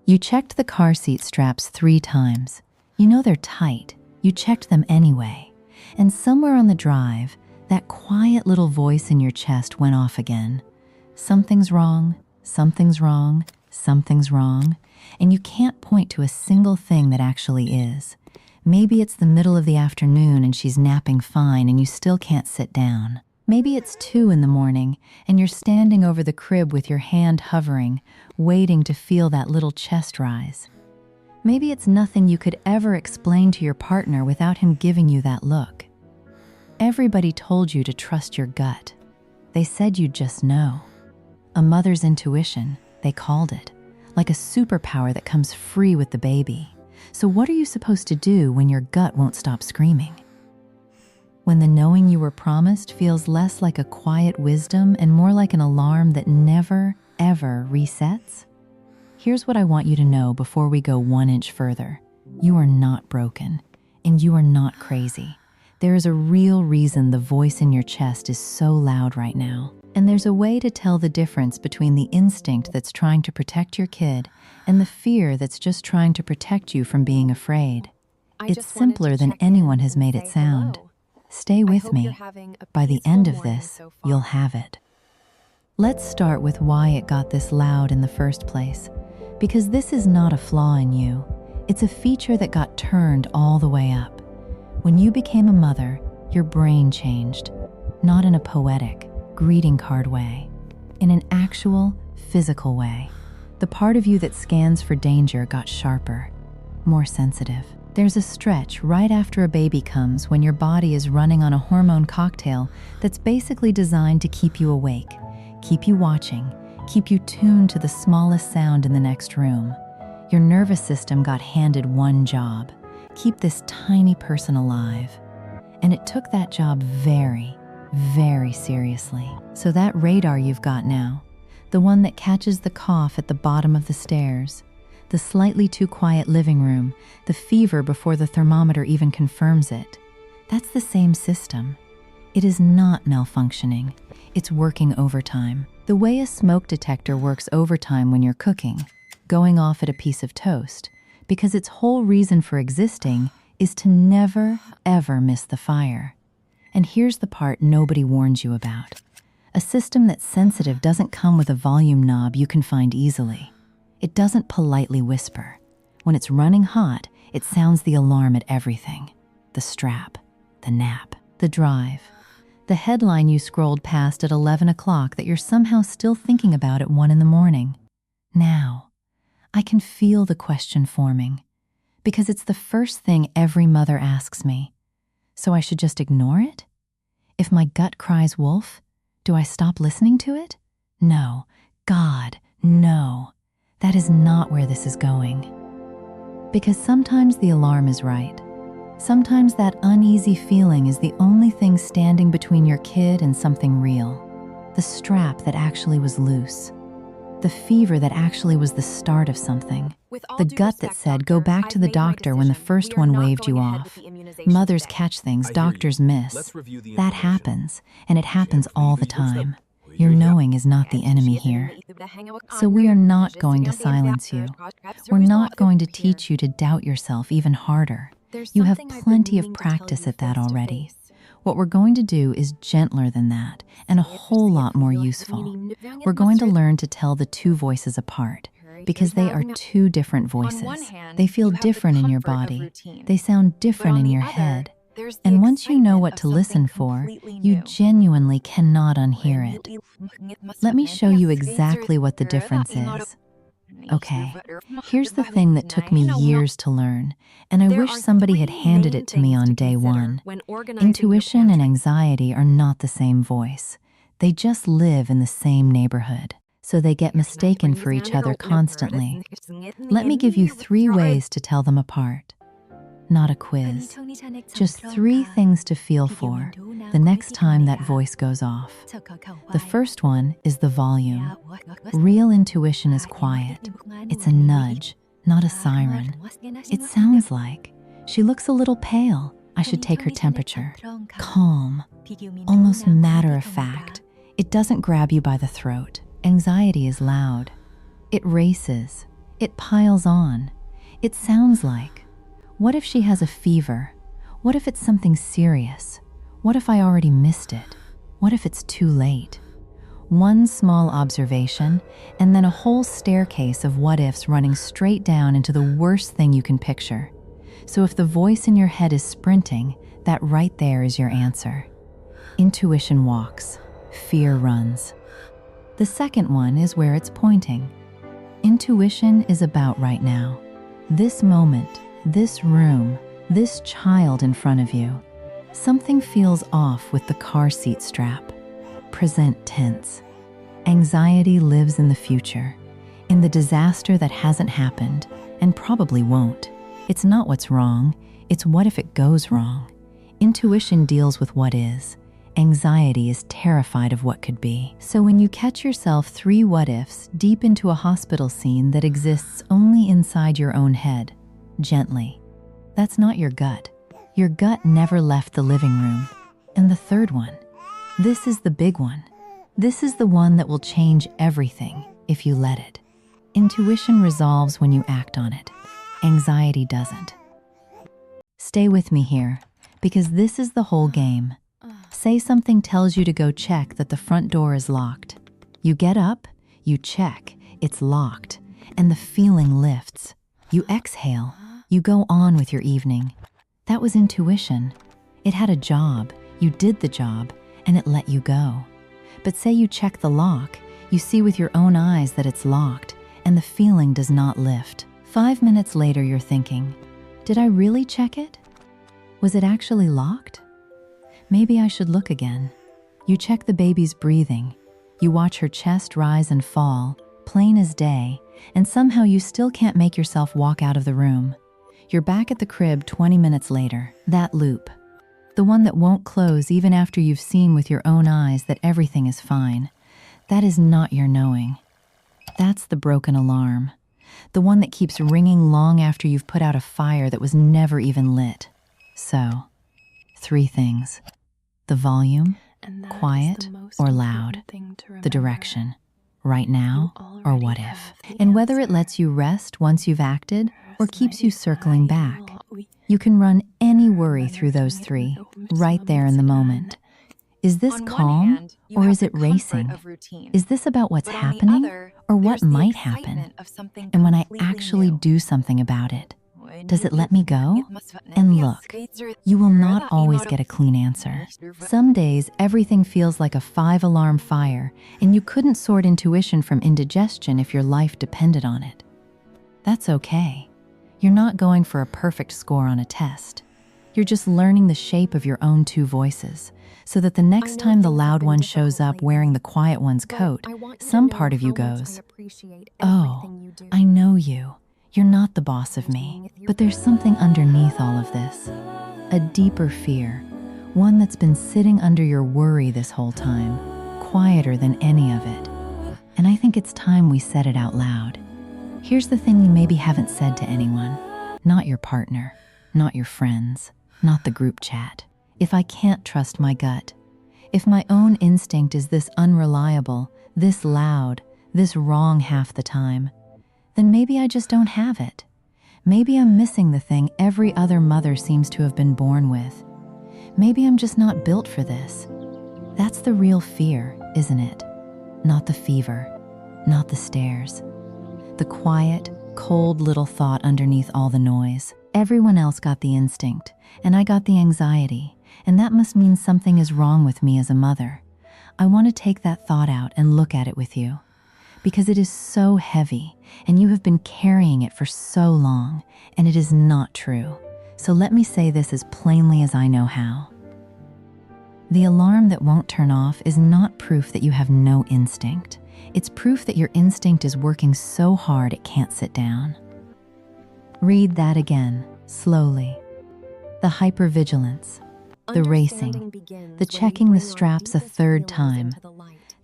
You checked the car seat straps 3 times. You know they're tight. You checked them anyway. And somewhere on the drive, that quiet little voice in your chest went off again. Something's wrong, something's wrong, something's wrong. And you can't point to a single thing that actually is. Maybe it's the middle of the afternoon and she's napping fine and you still can't sit down. Maybe it's 2 in the morning and you're standing over the crib with your hand hovering, waiting to feel that little chest rise. Maybe it's nothing you could ever explain to your partner without him giving you that look. Everybody told you to trust your gut. They said you'd just know. A mother's intuition, they called it, like a superpower that comes free with the baby. So what are you supposed to do when your gut won't stop screaming? When the knowing you were promised feels less like a quiet wisdom and more like an alarm that never, ever resets? Here's what I want you to know before we go 1 inch further. You are not broken, and you are not crazy. There is a real reason the voice in your chest is so loud right now. And there's a way to tell the difference between the instinct that's trying to protect your kid and the fear that's just trying to protect you from being afraid. It's simpler than anyone has made it sound. Stay with me. By the end of this, you'll have it. Let's start with why it got this loud in the first place. Because this is not a flaw in you. It's a feature that got turned all the way up. When you became a mother, your brain changed. Not in a poetic, greeting card way. In an actual, physical way. The part of you that scans for danger got sharper, more sensitive. There's a stretch right after a baby comes when your body is running on a hormone cocktail that's basically designed to keep you awake, keep you watching, keep you tuned to the smallest sound in the next room. Your nervous system got handed one job: keep this tiny person alive. And it took that job very, very seriously. So that radar you've got now, the one that catches the cough at the bottom of the stairs, the slightly too quiet living room, the fever before the thermometer even confirms it, that's the same system. It is not malfunctioning. It's working overtime. The way a smoke detector works overtime when you're cooking, going off at a piece of toast, because its whole reason for existing is to never, ever miss the fire. And here's the part nobody warns you about. A system that's sensitive doesn't come with a volume knob you can find easily. It doesn't politely whisper. When it's running hot, it sounds the alarm at everything. The strap, the nap, the drive, the headline you scrolled past at 11 o'clock that you're somehow still thinking about at 1 in the morning. Now, I can feel the question forming, because it's the first thing every mother asks me. So I should just ignore it? If my gut cries wolf, do I stop listening to it? No, God, no. That is not where this is going. Because sometimes the alarm is right. Sometimes that uneasy feeling is the only thing standing between your kid and something real. The strap that actually was loose. The fever that actually was the start of something. The gut that said, go back to the doctor when the first one waved you off. Mothers catch things doctors miss. That happens, and it happens all the time. Your knowing is not the enemy here. So we are not going to silence you. We're not going to teach you to doubt yourself even harder. You have plenty of practice at that already. What we're going to do is gentler than that and a whole lot more useful. We're going to learn to tell the two voices apart because they are two different voices. They feel different in your body. They sound different in your head. And once you know what to listen for, you genuinely cannot unhear it. Let me show you exactly what the difference is. Okay, here's the thing that took me years to learn, and I wish somebody had handed it to me on day one. Intuition and anxiety are not the same voice. They just live in the same neighborhood, so they get mistaken for each other constantly. Let me give you 3 ways to tell them apart. Not a quiz, just 3 things to feel for the next time that voice goes off. The first one is the volume. Real intuition is quiet. It's a nudge, not a siren. It sounds like, she looks a little pale. I should take her temperature. Calm, almost matter of fact. It doesn't grab you by the throat. Anxiety is loud. It races. It piles on. It sounds like, what if she has a fever? What if it's something serious? What if I already missed it? What if it's too late? One small observation, and then a whole staircase of what-ifs running straight down into the worst thing you can picture. So if the voice in your head is sprinting, that right there is your answer. Intuition walks, fear runs. The second one is where it's pointing. Intuition is about right now. This moment, this room, this child in front of you. Something feels off with the car seat strap. Present tense. Anxiety lives in the future, in the disaster that hasn't happened and probably won't. It's not what's wrong, it's what if it goes wrong. Intuition deals with what is. Anxiety is terrified of what could be. So when you catch yourself 3 what-ifs deep into a hospital scene that exists only inside your own head, gently. That's not your gut. Your gut never left the living room. And the third one, this is the big one. This is the one that will change everything if you let it. Intuition resolves when you act on it. Anxiety doesn't. Stay with me here, because this is the whole game. Say something tells you to go check that the front door is locked. You get up, you check, it's locked, and the feeling lifts. You exhale, you go on with your evening. That was intuition. It had a job, you did the job, and it let you go. But say you check the lock, you see with your own eyes that it's locked, and the feeling does not lift. 5 minutes later, you're thinking, did I really check it? Was it actually locked? Maybe I should look again. You check the baby's breathing. You watch her chest rise and fall, plain as day, and somehow you still can't make yourself walk out of the room. You're back at the crib 20 minutes later. That loop. The one that won't close even after you've seen with your own eyes that everything is fine. That is not your knowing. That's the broken alarm. The one that keeps ringing long after you've put out a fire that was never even lit. So, 3 things. The volume, quiet or loud. The direction, right now or what if. And whether it lets you rest once you've acted or keeps you circling back. You can run any worry through those 3, right there in the moment. Is this calm or is it racing? Is this about what's happening or what might happen? And when I actually do something about it, does it let me go? And look, you will not always get a clean answer. Some days, everything feels like a 5-alarm fire, and you couldn't sort intuition from indigestion if your life depended on it. That's okay. You're not going for a perfect score on a test. You're just learning the shape of your own 2 voices, so that the next time the loud one shows up wearing the quiet one's coat, some part of you goes, "Oh, I know you. You're not the boss of me." But there's something underneath all of this. A deeper fear, one that's been sitting under your worry this whole time, quieter than any of it. And I think it's time we said it out loud. Here's the thing you maybe haven't said to anyone. Not your partner, not your friends, not the group chat. If I can't trust my gut, if my own instinct is this unreliable, this loud, this wrong half the time, then maybe I just don't have it. Maybe I'm missing the thing every other mother seems to have been born with. Maybe I'm just not built for this. That's the real fear, isn't it? Not the fever, not the stares. The quiet, cold little thought underneath all the noise. Everyone else got the instinct, and I got the anxiety, and that must mean something is wrong with me as a mother. I want to take that thought out and look at it with you, because it is so heavy, and you have been carrying it for so long, and it is not true. So let me say this as plainly as I know how. The alarm that won't turn off is not proof that you have no instinct. It's proof that your instinct is working so hard it can't sit down. Read that again, slowly. The hypervigilance, the racing, the checking the straps a 3rd time.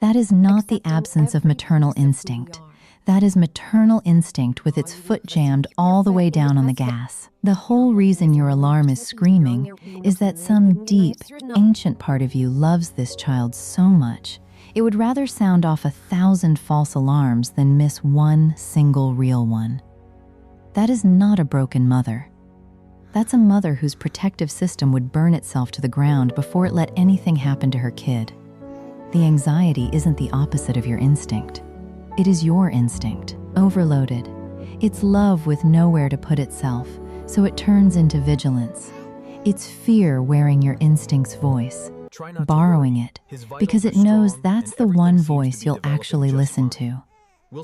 That is not the absence of maternal instinct. That is maternal instinct with its foot jammed all the way down on the gas. The whole reason your alarm is screaming is that some deep, ancient part of you loves this child so much, It would rather sound off 1,000 false alarms than miss one single real one. That is not a broken mother. That's a mother whose protective system would burn itself to the ground before it let anything happen to her kid. The anxiety isn't the opposite of your instinct. It is your instinct, overloaded. It's love with nowhere to put itself, so it turns into vigilance. It's fear wearing your instinct's voice, borrowing it, because it knows that's the one voice you'll actually listen to.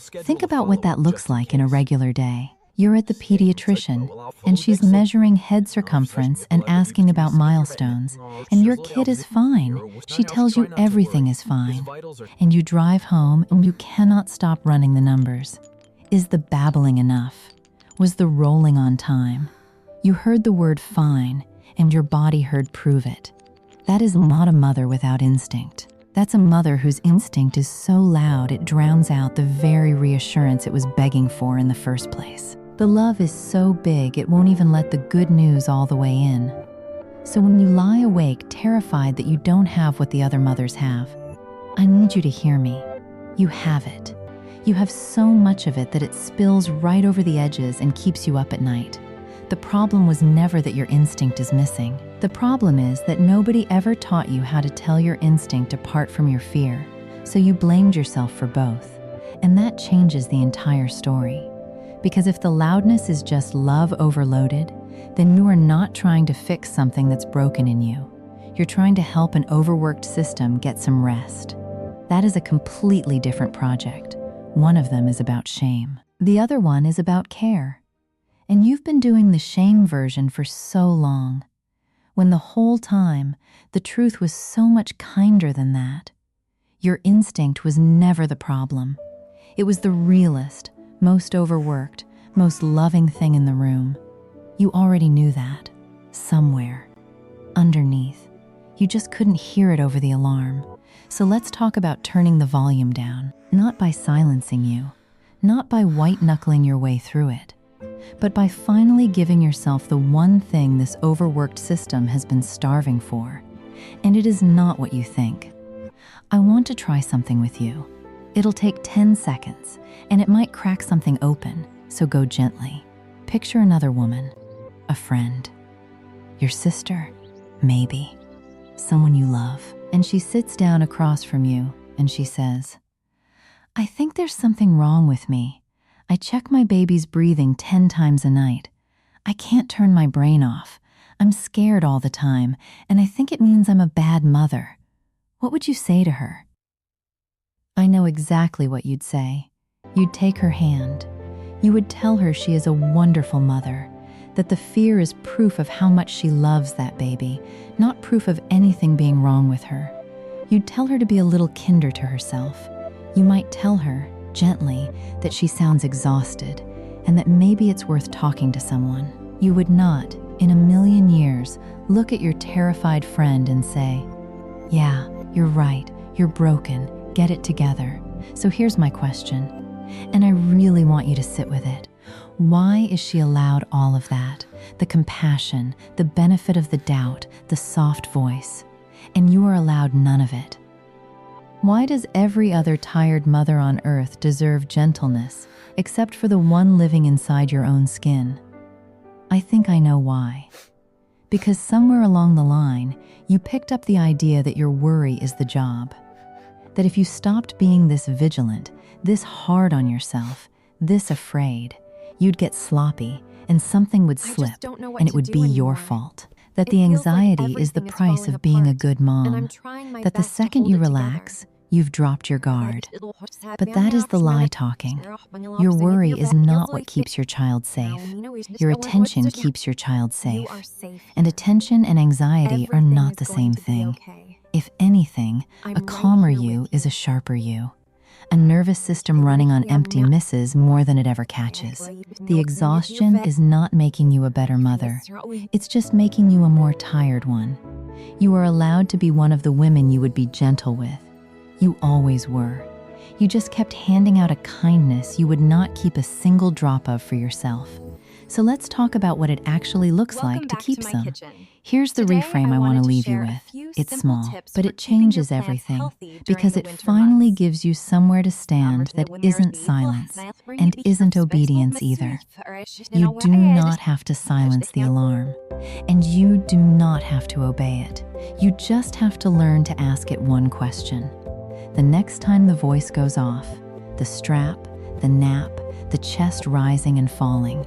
Think about what that looks like in a regular day. You're at the pediatrician, and she's measuring head circumference and asking about milestones, and your kid is fine. She tells you everything is fine. And you drive home, and you cannot stop running the numbers. Is the babbling enough? Was the rolling on time? You heard the word fine, and your body heard prove it. That is not a mother without instinct. That's a mother whose instinct is so loud it drowns out the very reassurance it was begging for in the first place. The love is so big it won't even let the good news all the way in. So when you lie awake terrified that you don't have what the other mothers have, I need you to hear me. You have it. You have so much of it that it spills right over the edges and keeps you up at night. The problem was never that your instinct is missing. The problem is that nobody ever taught you how to tell your instinct apart from your fear, so you blamed yourself for both. And that changes the entire story. Because if the loudness is just love overloaded, then you are not trying to fix something that's broken in you. You're trying to help an overworked system get some rest. That is a completely different project. One of them is about shame. The other one is about care. And you've been doing the shame version for so long, when the whole time the truth was so much kinder than that. Your instinct was never the problem. It was the realest, most overworked, most loving thing in the room. You already knew that, somewhere, underneath. You just couldn't hear it over the alarm. So let's talk about turning the volume down, not by silencing you, not by white-knuckling your way through it, but by finally giving yourself the one thing this overworked system has been starving for. And it is not what you think. I want to try something with you. It'll take 10 seconds, and it might crack something open, so go gently. Picture another woman, a friend, your sister, maybe, someone you love. And she sits down across from you, and she says, I think there's something wrong with me. I check my baby's breathing 10 times a night. I can't turn my brain off. I'm scared all the time, and I think it means I'm a bad mother. What would you say to her? I know exactly what you'd say. You'd take her hand. You would tell her she is a wonderful mother, that the fear is proof of how much she loves that baby, not proof of anything being wrong with her. You'd tell her to be a little kinder to herself. You might tell her, gently, that she sounds exhausted, and that maybe it's worth talking to someone. You would not, in a million years, look at your terrified friend and say, yeah, you're right, you're broken, get it together. So here's my question, and I really want you to sit with it. Why is she allowed all of that? The compassion, the benefit of the doubt, the soft voice, and you are allowed none of it? Why does every other tired mother on earth deserve gentleness, except for the one living inside your own skin? I think I know why. Because somewhere along the line, you picked up the idea that your worry is the job. That if you stopped being this vigilant, this hard on yourself, this afraid, you'd get sloppy and something would slip and it would be your fault. That the anxiety is the price of being a good mom. That the second you relax, you've dropped your guard. But that is the lie talking. Your worry is not what keeps your child safe. Your attention keeps your child safe. And attention and anxiety are not the same thing. If anything, a calmer you is a sharper you. A nervous system running on empty misses more than it ever catches. The exhaustion is not making you a better mother. It's just making you a more tired one. You are allowed to be one of the women you would be gentle with. You always were. You just kept handing out a kindness you would not keep a single drop of for yourself. So let's talk about what it actually looks Welcome like to back keep to my some. kitchen. Here's the Today, reframe I want wanted to to leave you share a with. few It's simple small, tips but for it keeping your changes plants everything healthy during because the it winter finally months. gives you somewhere to stand that isn't silence and isn't obedience either. You do not have to silence the alarm, and you do not have to obey it. You just have to learn to ask it one question. The next time the voice goes off, the strap, the nap, the chest rising and falling,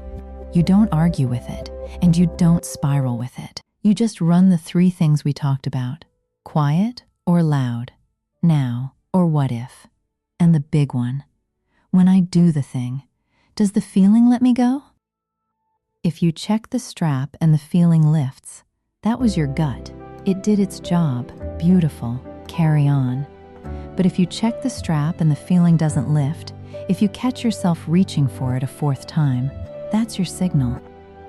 you don't argue with it, and you don't spiral with it. You just run the 3 things we talked about: quiet or loud, now or what if. And the big one: when I do the thing, does the feeling let me go? If you check the strap and the feeling lifts, that was your gut. It did its job. Beautiful. Carry on. But if you check the strap and the feeling doesn't lift, if you catch yourself reaching for it a 4th time, that's your signal.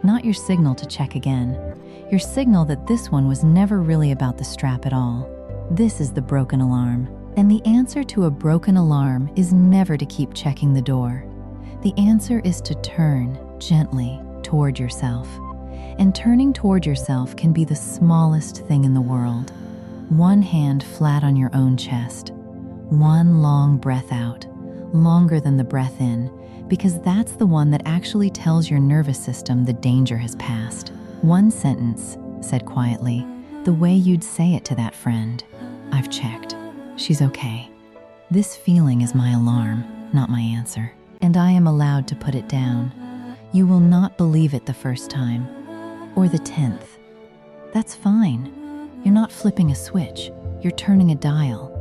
Not your signal to check again. Your signal that this one was never really about the strap at all. This is the broken alarm. And the answer to a broken alarm is never to keep checking the door. The answer is to turn gently toward yourself. And turning toward yourself can be the smallest thing in the world. One hand flat on your own chest. One long breath out, longer than the breath in, because that's the one that actually tells your nervous system the danger has passed. One sentence, said quietly, the way you'd say it to that friend: I've checked. She's okay. This feeling is my alarm, not my answer. And I am allowed to put it down. You will not believe it the first time, or the 10th. That's fine. You're not flipping a switch. You're turning a dial.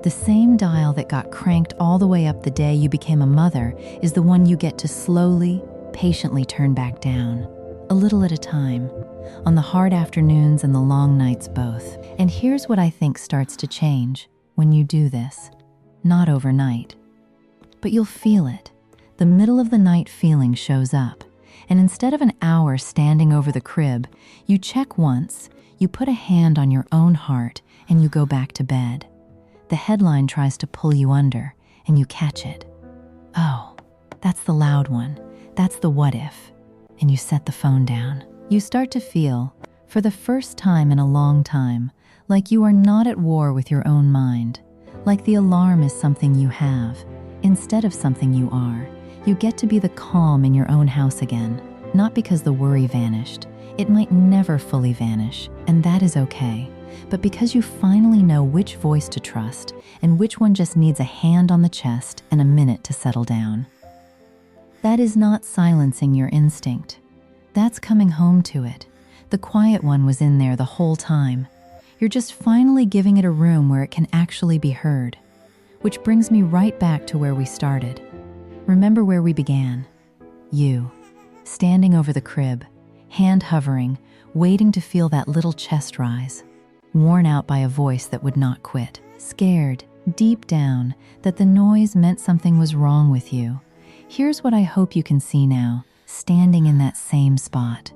The same dial that got cranked all the way up the day you became a mother is the one you get to slowly, patiently turn back down, a little at a time, on the hard afternoons and the long nights both. And here's what I think starts to change when you do this. Not overnight, but you'll feel it. The middle of the night feeling shows up, and instead of an hour standing over the crib, you check once, you put a hand on your own heart, and you go back to bed. The headline tries to pull you under, and you catch it. Oh, that's the loud one. That's the what if. And you set the phone down. You start to feel, for the first time in a long time, like you are not at war with your own mind. Like the alarm is something you have, instead of something you are. You get to be the calm in your own house again, not because the worry vanished. It might never fully vanish, and that is okay. But because you finally know which voice to trust and which one just needs a hand on the chest and a minute to settle down. That is not silencing your instinct. That's coming home to it. The quiet one was in there the whole time. You're just finally giving it a room where it can actually be heard. Which brings me right back to where we started. Remember where we began? You, standing over the crib, hand hovering, waiting to feel that little chest rise. Worn out by a voice that would not quit, scared, deep down, that the noise meant something was wrong with you. Here's what I hope you can see now, standing in that same spot.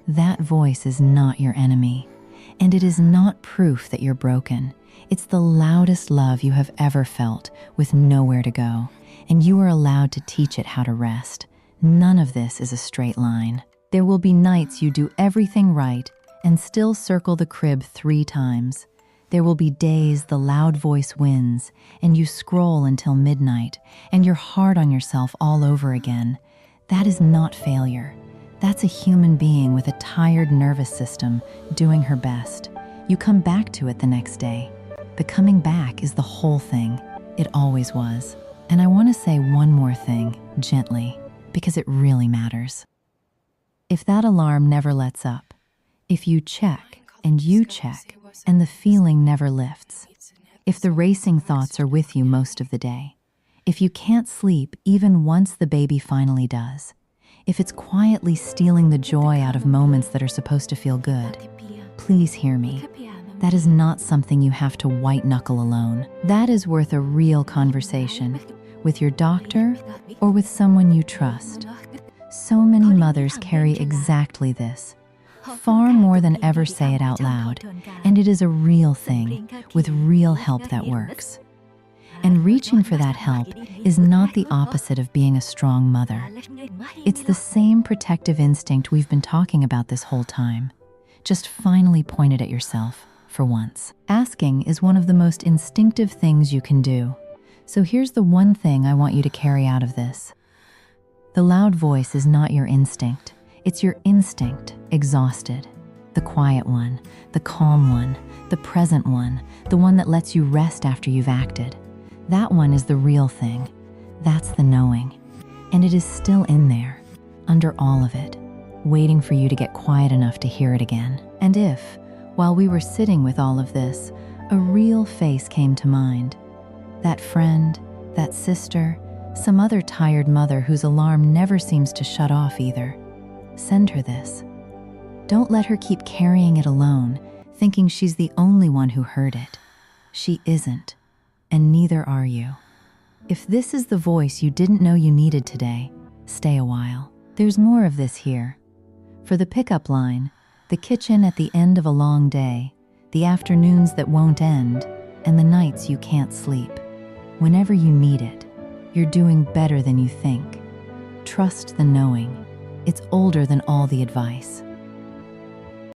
That voice is not your enemy, and it is not proof that you're broken. It's the loudest love you have ever felt, with nowhere to go, and you are allowed to teach it how to rest. None of this is a straight line. There will be nights you do everything right, and still circle the crib 3 times. There will be days the loud voice wins, and you scroll until midnight, and you're hard on yourself all over again. That is not failure. That's a human being with a tired nervous system doing her best. You come back to it the next day. But coming back is the whole thing. It always was. And I want to say one more thing, gently, because it really matters. If that alarm never lets up, if you check, and you check, and the feeling never lifts, if the racing thoughts are with you most of the day, if you can't sleep even once the baby finally does, if it's quietly stealing the joy out of moments that are supposed to feel good, please hear me. That is not something you have to white-knuckle alone. That is worth a real conversation, with your doctor or with someone you trust. So many mothers carry exactly this, far more than ever say it out loud, and it is a real thing, with real help that works. And reaching for that help is not the opposite of being a strong mother. It's the same protective instinct we've been talking about this whole time. Just finally point it at yourself, for once. Asking is one of the most instinctive things you can do. So here's the one thing I want you to carry out of this. The loud voice is not your instinct. It's your instinct, exhausted. The quiet one, the calm one, the present one, the one that lets you rest after you've acted. That one is the real thing. That's the knowing. And it is still in there, under all of it, waiting for you to get quiet enough to hear it again. And if, while we were sitting with all of this, a real face came to mind, that friend, that sister, some other tired mother whose alarm never seems to shut off either, send her this. Don't let her keep carrying it alone, thinking she's the only one who heard it. She isn't, and neither are you. If this is the voice you didn't know you needed today, stay a while. There's more of this here. For the pickup line, the kitchen at the end of a long day, the afternoons that won't end, and the nights you can't sleep. Whenever you need it, you're doing better than you think. Trust the knowing. It's older than all the advice.